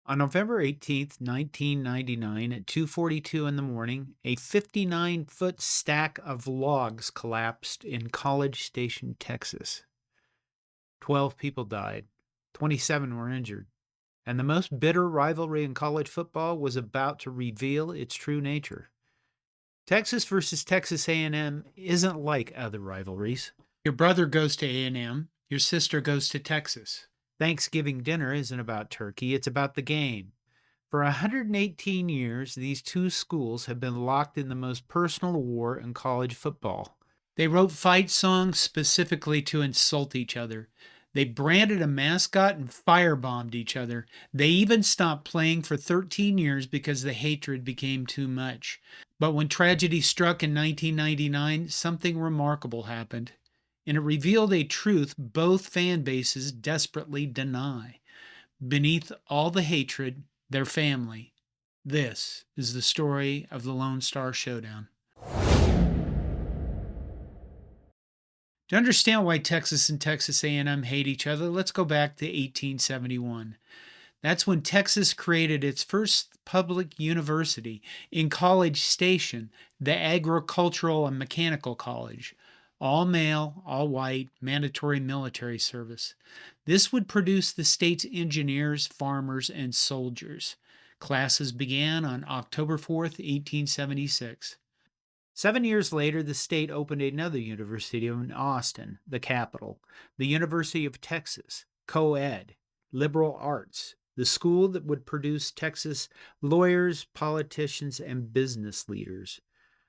On November 18th, 1999, at 2:42 in the morning, a 59-foot stack of logs collapsed in College Station, Texas. 12 people died, 27 were injured, and the most bitter rivalry in college football was about to reveal its true nature. Texas versus Texas A&M isn't like other rivalries. Your brother goes to A&M, your sister goes to Texas. Thanksgiving dinner isn't about turkey, it's about the game. For 118 years, these two schools have been locked in the most personal war in college football. They wrote fight songs specifically to insult each other. They branded a mascot and firebombed each other. They even stopped playing for 13 years because the hatred became too much. But when tragedy struck in 1999, something remarkable happened. And it revealed a truth both fan bases desperately deny. Beneath all the hatred, their family. This is the story of the Lone Star Showdown. To understand why Texas and Texas A&M hate each other, let's go back to 1871. That's when Texas created its first public university in College Station, the Agricultural and Mechanical College. All male, all white, mandatory military service. This would produce the state's engineers, farmers, and soldiers. Classes began on October 4th, 1876. 7 years later, the state opened another university in Austin, the capital, the University of Texas, co-ed, liberal arts, the school that would produce Texas lawyers, politicians, and business leaders.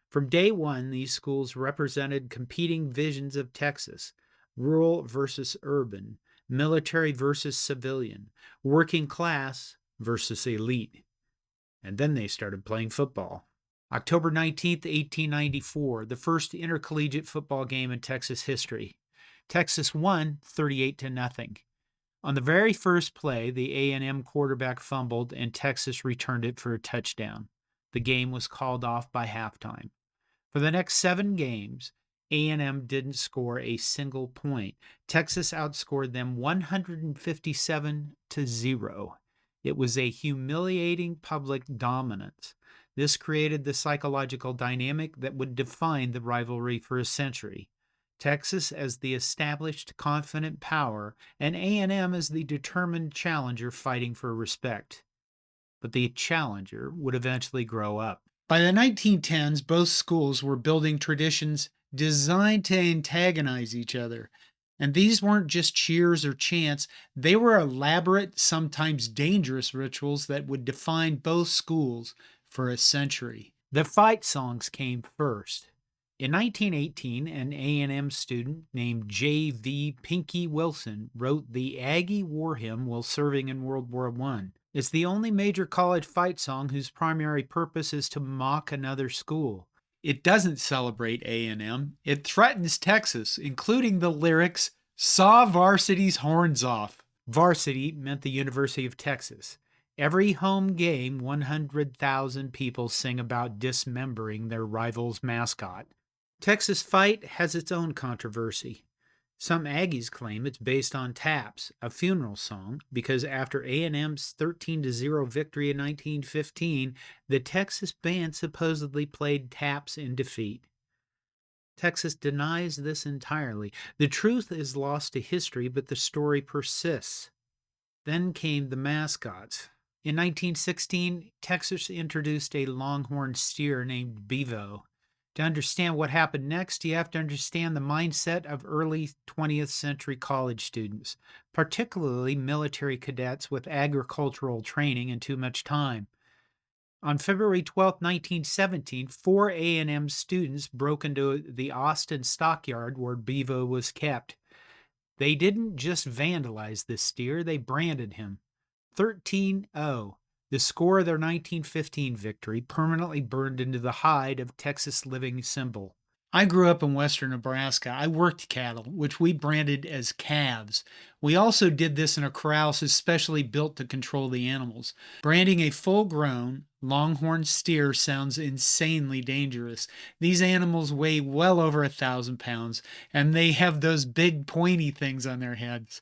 From day one, these schools represented competing visions of Texas: rural versus urban, military versus civilian, working class versus elite. And then they started playing football. October 19th, 1894, the first intercollegiate football game in Texas history. Texas won 38-0. On the very first play, the A&M quarterback fumbled and Texas returned it for a touchdown. The game was called off by halftime. For the next 7 games, A&M didn't score a single point. Texas outscored them 157-0. It was a humiliating public dominance. This created the psychological dynamic that would define the rivalry for a century. Texas as the established, confident power, and A&M as the determined challenger fighting for respect. But the challenger would eventually grow up. By the 1910s, both schools were building traditions designed to antagonize each other. And these weren't just cheers or chants, they were elaborate, sometimes dangerous rituals that would define both schools for a century. The fight songs came first. In 1918, an A&M student named J.V. Pinky Wilson wrote the Aggie War Hymn while serving in World War I. It's the only major college fight song whose primary purpose is to mock another school. It doesn't celebrate A&M. It threatens Texas, including the lyrics, "Saw Varsity's horns off." Varsity meant the University of Texas. Every home game, 100,000 people sing about dismembering their rival's mascot. Texas Fight has its own controversy. Some Aggies claim it's based on Taps, a funeral song, because after A&M's 13-0 victory in 1915, the Texas band supposedly played Taps in defeat. Texas denies this entirely. The truth is lost to history, but the story persists. Then came the mascots. In 1916, Texas introduced a Longhorn steer named Bevo. To understand what happened next, you have to understand the mindset of early 20th century college students, particularly military cadets with agricultural training and too much time. On February 12, 1917, 4 A&M students broke into the Austin stockyard where Bevo was kept. They didn't just vandalize the steer, they branded him. 13-0. The score of their 1915 victory, permanently burned into the hide of Texas living symbol. I grew up in western Nebraska. I worked cattle, which we branded as calves. We also did this in a corral especially built to control the animals. Branding a full-grown, longhorn steer sounds insanely dangerous. These animals weigh well over 1,000 pounds, and they have those big pointy things on their heads.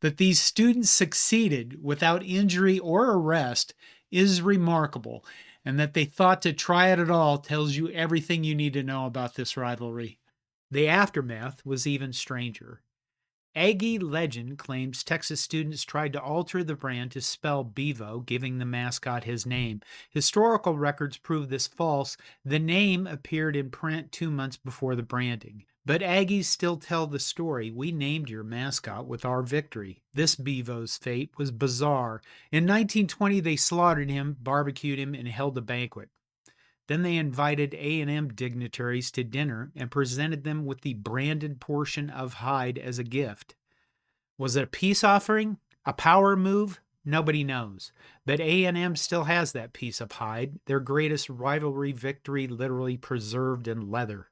That these students succeeded without injury or arrest is remarkable, and that they thought to try it at all tells you everything you need to know about this rivalry. The aftermath was even stranger. Aggie legend claims Texas students tried to alter the brand to spell Bevo, giving the mascot his name. Historical records prove this false. The name appeared in print 2 months before the branding. But Aggies still tell the story. We named your mascot with our victory. This Bevo's fate was bizarre. In 1920, they slaughtered him, barbecued him, and held a banquet. Then they invited A&M dignitaries to dinner and presented them with the branded portion of hide as a gift. Was it a peace offering? A power move? Nobody knows. But A&M still has that piece of hide, their greatest rivalry victory literally preserved in leather.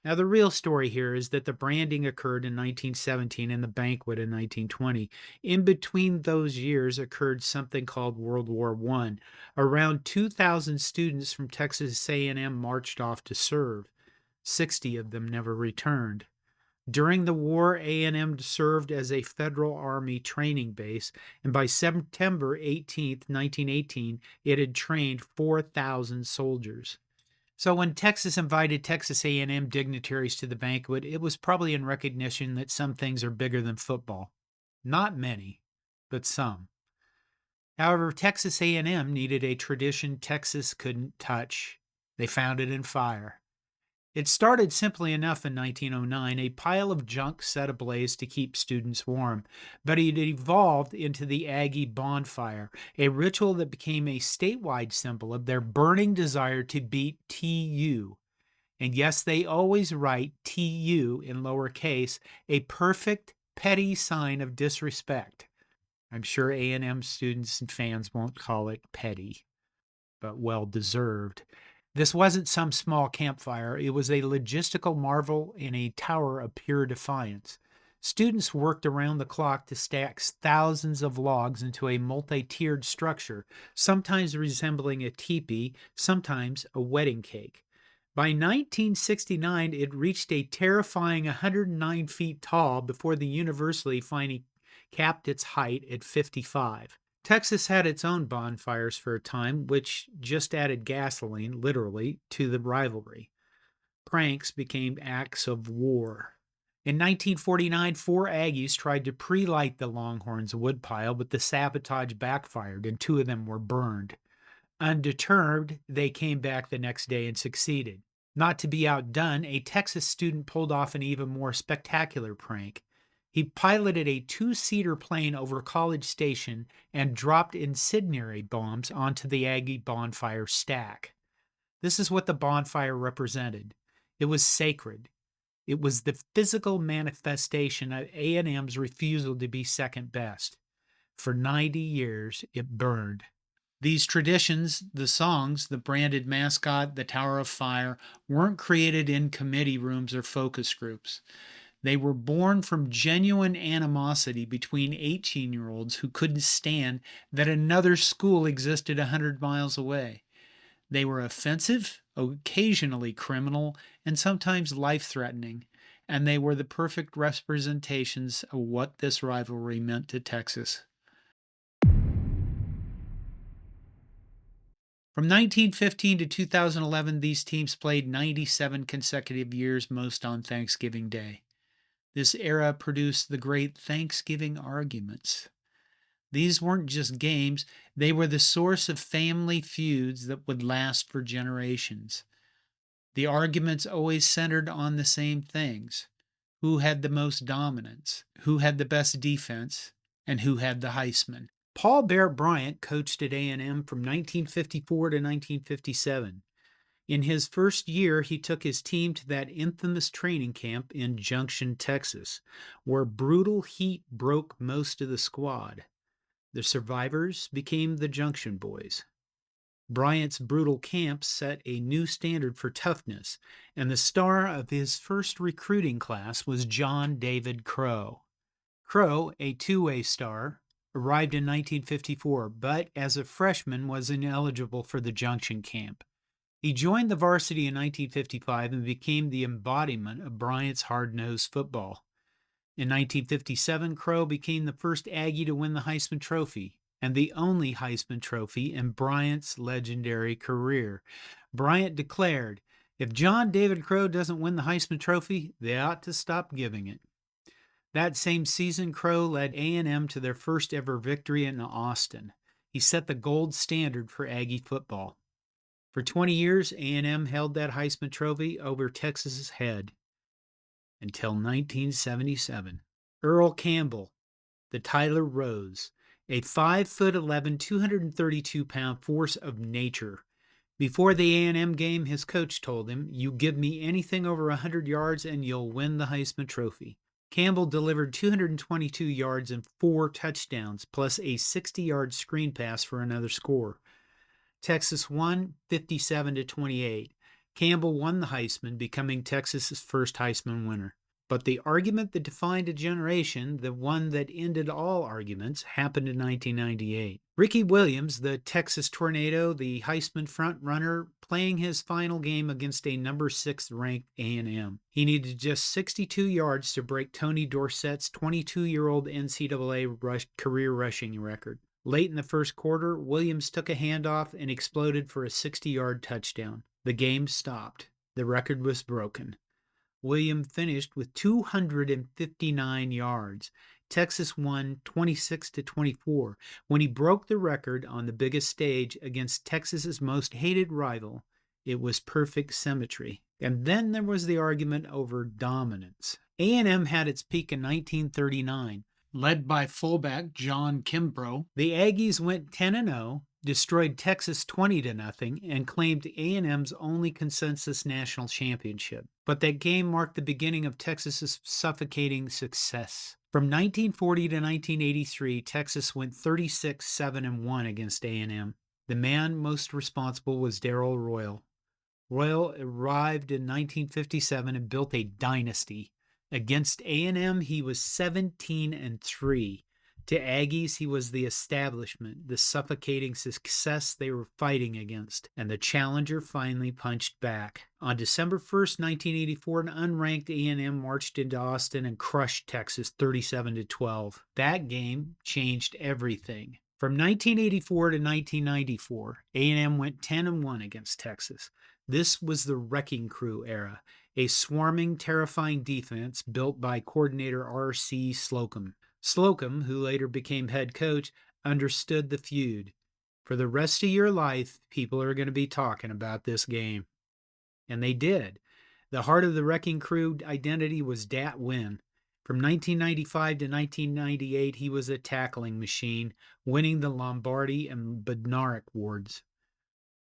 Now, the real story here is that the branding occurred in 1917 and the banquet in 1920. In between those years occurred something called World War I. Around 2,000 students from Texas A&M marched off to serve. 60 of them never returned. During the war, A&M served as a Federal Army training base, and by September 18, 1918, it had trained 4,000 soldiers. So when Texas invited Texas A&M dignitaries to the banquet, it was probably in recognition that some things are bigger than football. Not many, but some. However, Texas A&M needed a tradition Texas couldn't touch. They found it in fire. It started simply enough in 1909, a pile of junk set ablaze to keep students warm, but it evolved into the Aggie bonfire, a ritual that became a statewide symbol of their burning desire to beat TU. And yes, they always write TU in lowercase, a perfect, petty sign of disrespect. I'm sure A&M students and fans won't call it petty, but well deserved. This wasn't some small campfire. It was a logistical marvel in a tower of pure defiance. Students worked around the clock to stack thousands of logs into a multi-tiered structure, sometimes resembling a teepee, sometimes a wedding cake. By 1969, it reached a terrifying 109 feet tall before the university finally capped its height at 55. Texas had its own bonfires for a time, which just added gasoline, literally, to the rivalry. Pranks became acts of war. In 1949, 4 Aggies tried to pre-light the Longhorns' woodpile, but the sabotage backfired, and 2 of them were burned. Undeterred, they came back the next day and succeeded. Not to be outdone, a Texas student pulled off an even more spectacular prank. He piloted a 2-seater plane over College Station and dropped incendiary bombs onto the Aggie bonfire stack. This is what the bonfire represented. It was sacred. It was the physical manifestation of A&M's refusal to be second best. For 90 years, it burned. These traditions, the songs, the branded mascot, the Tower of Fire, weren't created in committee rooms or focus groups. They were born from genuine animosity between 18-year-olds who couldn't stand that another school existed 100 miles away. They were offensive, occasionally criminal, and sometimes life-threatening, and they were the perfect representations of what this rivalry meant to Texas. From 1915 to 2011, these teams played 97 consecutive years, most on Thanksgiving Day. This era produced the great Thanksgiving arguments. These weren't just games, they were the source of family feuds that would last for generations. The arguments always centered on the same things: who had the most dominance, who had the best defense, and who had the Heisman. Paul Bear Bryant coached at A&M from 1954 to 1957. In his first year, he took his team to that infamous training camp in Junction, Texas, where brutal heat broke most of the squad. The survivors became the Junction Boys. Bryant's brutal camp set a new standard for toughness, and the star of his first recruiting class was John David Crow. Crow, a two-way star, arrived in 1954, but as a freshman was ineligible for the Junction camp. He joined the varsity in 1955 and became the embodiment of Bryant's hard-nosed football. In 1957, Crow became the first Aggie to win the Heisman Trophy and the only Heisman Trophy in Bryant's legendary career. Bryant declared, "If John David Crow doesn't win the Heisman Trophy, they ought to stop giving it." That same season, Crow led A&M to their first ever victory in Austin. He set the gold standard for Aggie football. For 20 years, A&M held that Heisman Trophy over Texas's head until 1977. Earl Campbell, the Tyler Rose, a 5'11", 232-pound force of nature. Before the A&M game, his coach told him, "You give me anything over 100 yards and you'll win the Heisman Trophy." Campbell delivered 222 yards and 4 touchdowns, plus a 60-yard screen pass for another score. Texas won 57-28. Campbell won the Heisman, becoming Texas's first Heisman winner. But the argument that defined a generation, the one that ended all arguments, happened in 1998. Ricky Williams, the Texas Tornado, the Heisman front-runner, playing his final game against a number 6 ranked A&M. He needed just 62 yards to break Tony Dorsett's 22-year-old NCAA career rushing record. Late in the first quarter, Williams took a handoff and exploded for a 60-yard touchdown. The game stopped. The record was broken. Williams finished with 259 yards. Texas won 26-24 when he broke the record on the biggest stage against Texas's most hated rival. It was perfect symmetry. And then there was the argument over dominance. A&M had its peak in 1939. Led by fullback John Kimbrough, The Aggies went 10-0, destroyed Texas 20-0, and claimed A&M's only consensus national championship. But that game marked the beginning of Texas's suffocating success. From 1940 to 1983, Texas went 36-7-1 against A&M. The man most responsible was Darrell Royal. Royal arrived in 1957 and built a dynasty. Against A&M, he was 17-3. To Aggies, he was the establishment, the suffocating success they were fighting against, and the challenger finally punched back. On December 1st, 1984, an unranked A&M marched into Austin and crushed Texas 37-12. That game changed everything. From 1984 to 1994, A&M went 10-1 against Texas. This was the Wrecking Crew era, a swarming, terrifying defense built by coordinator R.C. Slocum. Slocum, who later became head coach, understood the feud. For the rest of your life, people are going to be talking about this game. And they did. The heart of the Wrecking Crew identity was Dat Win. From 1995 to 1998, he was a tackling machine, winning the Lombardi and Bednarik Awards.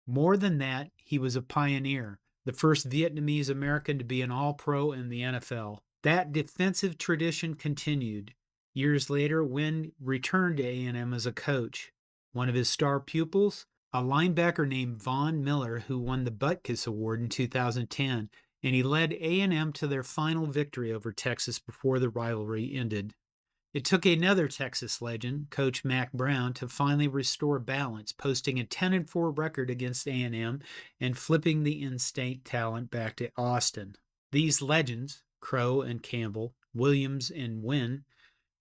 More than that, he was a pioneer, the first Vietnamese American to be an All-Pro in the NFL. That defensive tradition continued. Years later, Wynn returned to A&M as a coach. One of his star pupils, a linebacker named Von Miller, who won the Butkus Award in 2010, and he led A&M to their final victory over Texas before the rivalry ended. It took another Texas legend, Coach Mack Brown, to finally restore balance, posting a 10-4 record against A&M and flipping the in-state talent back to Austin. These legends, Crow and Campbell, Williams and Wynn,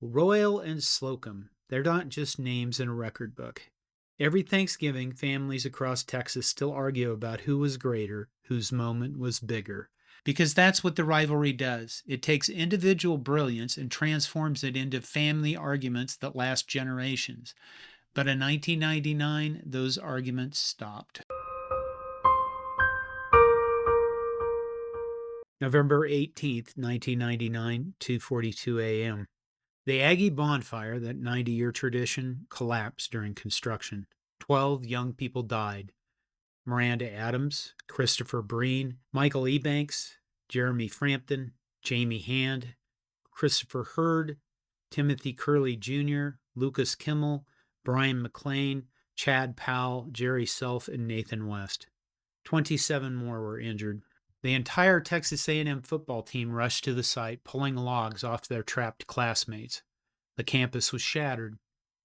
Royal and Slocum, they're not just names in a record book. Every Thanksgiving, families across Texas still argue about who was greater, whose moment was bigger. because that's what the rivalry does. It takes individual brilliance and transforms it into family arguments that last generations. But in 1999, those arguments stopped. November 18th, 1999, 2:42 a.m. The Aggie bonfire, that 90-year tradition, collapsed during construction. 12 young people died. Miranda Adams, Christopher Breen, Michael Ebanks, Jeremy Frampton, Jamie Hand, Christopher Hurd, Timothy Curley Jr., Lucas Kimmel, Brian McLean, Chad Powell, Jerry Self, and Nathan West. 27 more were injured. The entire Texas A&M football team rushed to the site, pulling logs off their trapped classmates. The campus was shattered.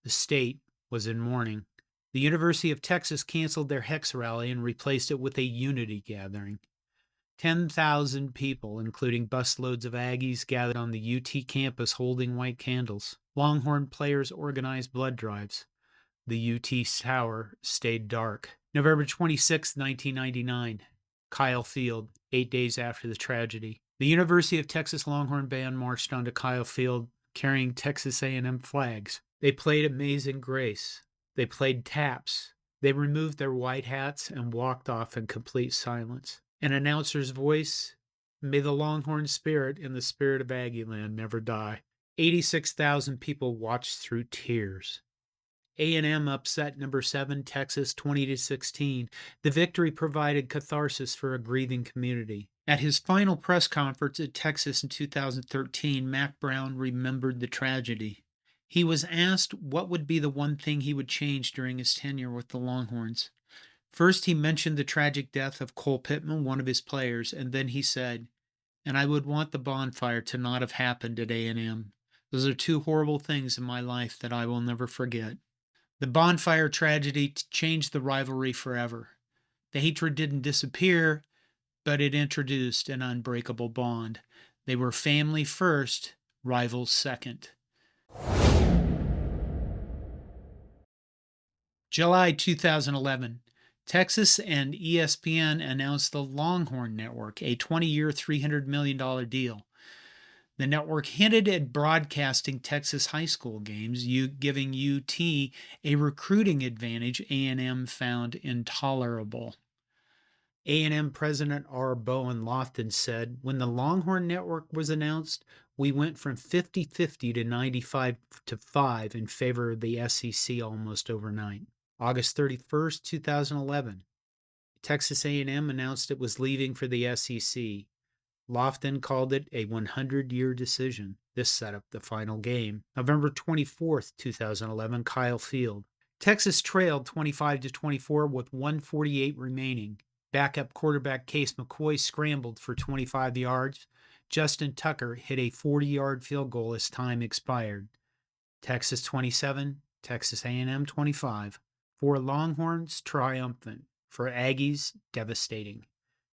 The state was in mourning. The University of Texas canceled their Hex rally and replaced it with a unity gathering. 10,000 people, including busloads of Aggies, gathered on the UT campus holding white candles. Longhorn players organized blood drives. The UT tower stayed dark. November 26, 1999, Kyle Field, 8 days after the tragedy. The University of Texas Longhorn Band marched onto Kyle Field carrying Texas A&M flags. They played Amazing Grace. They played taps. They removed their white hats and walked off in complete silence. An announcer's voice, "May the Longhorn spirit and the spirit of Aggieland never die." 86,000 people watched through tears. A&M upset number 7 Texas 20-16. The victory provided catharsis for a grieving community. At his final press conference at Texas in 2013, Mack Brown remembered the tragedy. He was asked what would be the one thing he would change during his tenure with the Longhorns. First, he mentioned the tragic death of Cole Pittman, one of his players, and then he said, "And I would want the bonfire to not have happened at A&M. Those are two horrible things in my life that I will never forget." The bonfire tragedy changed the rivalry forever. The hatred didn't disappear, but it introduced an unbreakable bond. They were family first, rivals second. July 2011. Texas and ESPN announced the Longhorn Network, a 20-year, $300 million deal. The network hinted at broadcasting Texas high school games, giving UT a recruiting advantage A&M found intolerable. A&M President R. Bowen Lofton said, "When the Longhorn Network was announced, we went from 50-50 to 95-5 in favor of the SEC almost overnight." August 31st, 2011, Texas A&M announced it was leaving for the SEC. Lofton called it a 100-year decision. This set up the final game. November 24th, 2011, Kyle Field. Texas trailed 25-24 with 1:48 remaining. Backup quarterback Case McCoy scrambled for 25 yards. Justin Tucker hit a 40-yard field goal as time expired. Texas 27, Texas A&M 25. For Longhorns, triumphant. For Aggies, devastating.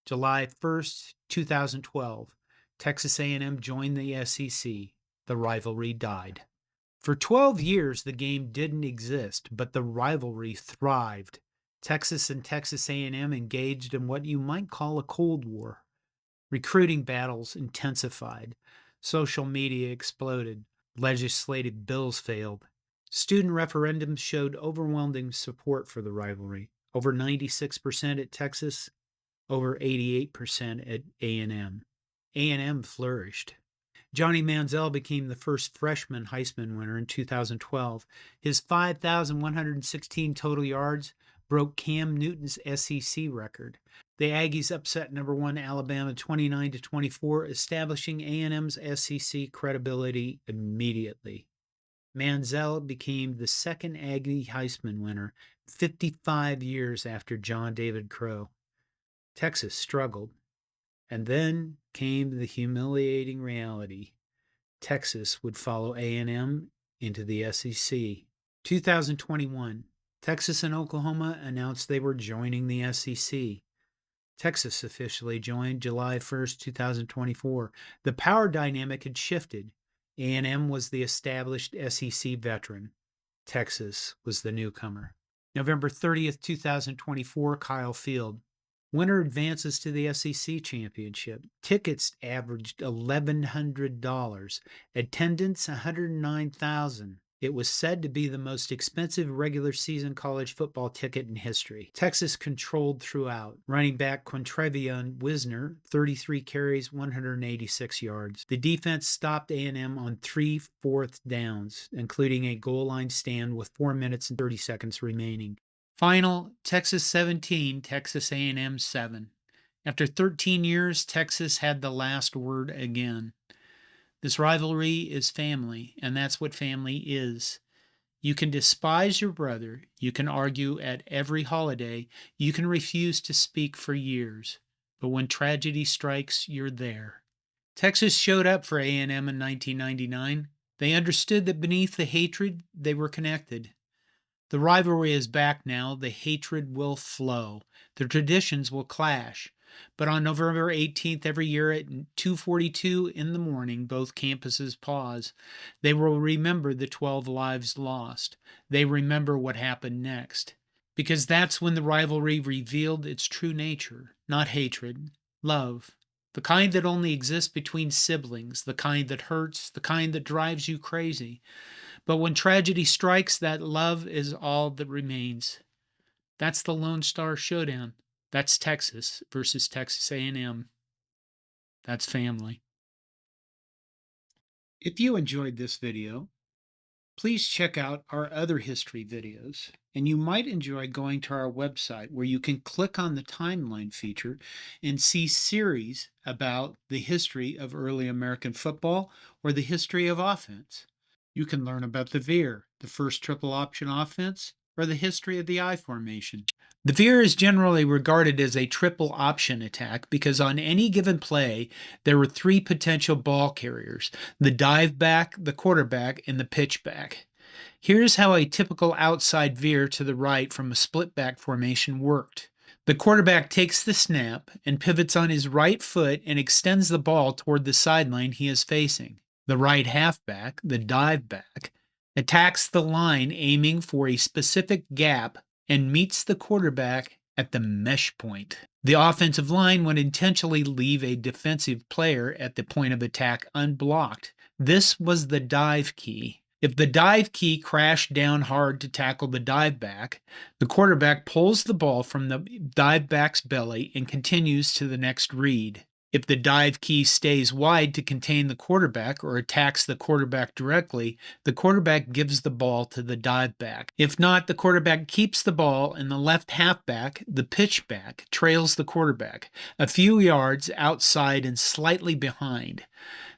July 1st, 2012, Texas A&M joined the SEC. The rivalry died. For 12 years, the game didn't exist, but the rivalry thrived. Texas and Texas A&M engaged in what you might call a Cold War. Recruiting battles intensified. Social media exploded. Legislative bills failed. Student referendums showed overwhelming support for the rivalry. Over 96% at Texas, over 88% at A&M. A&M flourished. Johnny Manziel became the first freshman Heisman winner in 2012. His 5,116 total yards broke Cam Newton's SEC record. The Aggies upset number 1 Alabama 29-24, establishing A&M's SEC credibility immediately. Manziel became the second Aggie Heisman winner 55 years after John David Crow. Texas struggled. And then came the humiliating reality. Texas would follow A&M into the SEC. 2021, Texas and Oklahoma announced they were joining the SEC. Texas officially joined July 1st, 2024. The power dynamic had shifted. A&M was the established SEC veteran. Texas was the newcomer. November 30th, 2024, Kyle Field. Winner advances to the SEC championship. Tickets averaged $1,100. Attendance 109,000. It was said to be the most expensive regular season college football ticket in history. Texas controlled throughout. Running back Quintrevion Wisner, 33 carries, 186 yards. The defense stopped A&M on 3 fourth downs, including a goal line stand with 4 minutes and 30 seconds remaining. Final, Texas 17, Texas A&M 7. After 13 years, Texas had the last word again. This rivalry is family, and that's what family is. You can despise your brother, you can argue at every holiday, you can refuse to speak for years, but when tragedy strikes, you're there. Texas showed up for A&M in 1999. They understood that beneath the hatred, they were connected. The rivalry is back now. The hatred will flow. The traditions will clash. But on November 18th every year at 2:42 in the morning, both campuses pause. They will remember the 12 lives lost. They remember what happened next. Because that's when the rivalry revealed its true nature, not hatred, love. The kind that only exists between siblings, the kind that hurts, the kind that drives you crazy. But when tragedy strikes, that love is all that remains. That's the Lone Star Showdown. That's Texas versus Texas A&M. That's family. If you enjoyed this video, please check out our other history videos. And you might enjoy going to our website where you can click on the timeline feature and see series about the history of early American football or the history of offense. You can learn about the veer, the first triple option offense, or the history of the I formation. The veer is generally regarded as a triple option attack because on any given play, there were three potential ball carriers: the dive back, the quarterback, and the pitch back. Here's how a typical outside veer to the right from a split back formation worked. The quarterback takes the snap and pivots on his right foot and extends the ball toward the sideline he is facing. The right halfback, the dive back, attacks the line aiming for a specific gap and meets the quarterback at the mesh point. The offensive line would intentionally leave a defensive player at the point of attack unblocked. This was the dive key. If the dive key crashed down hard to tackle the dive back, the quarterback pulls the ball from the dive back's belly and continues to the next read. If the dive key stays wide to contain the quarterback or attacks the quarterback directly, the quarterback gives the ball to the dive back. If not, the quarterback keeps the ball and the left halfback, the pitch back, trails the quarterback a few yards outside and slightly behind.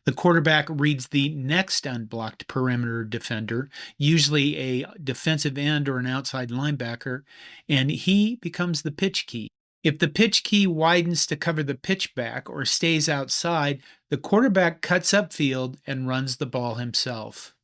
The quarterback reads the next unblocked perimeter defender, usually a defensive end or an outside linebacker, and he becomes the pitch key. If the pitch key widens to cover the pitch back or stays outside, the quarterback cuts upfield and runs the ball himself.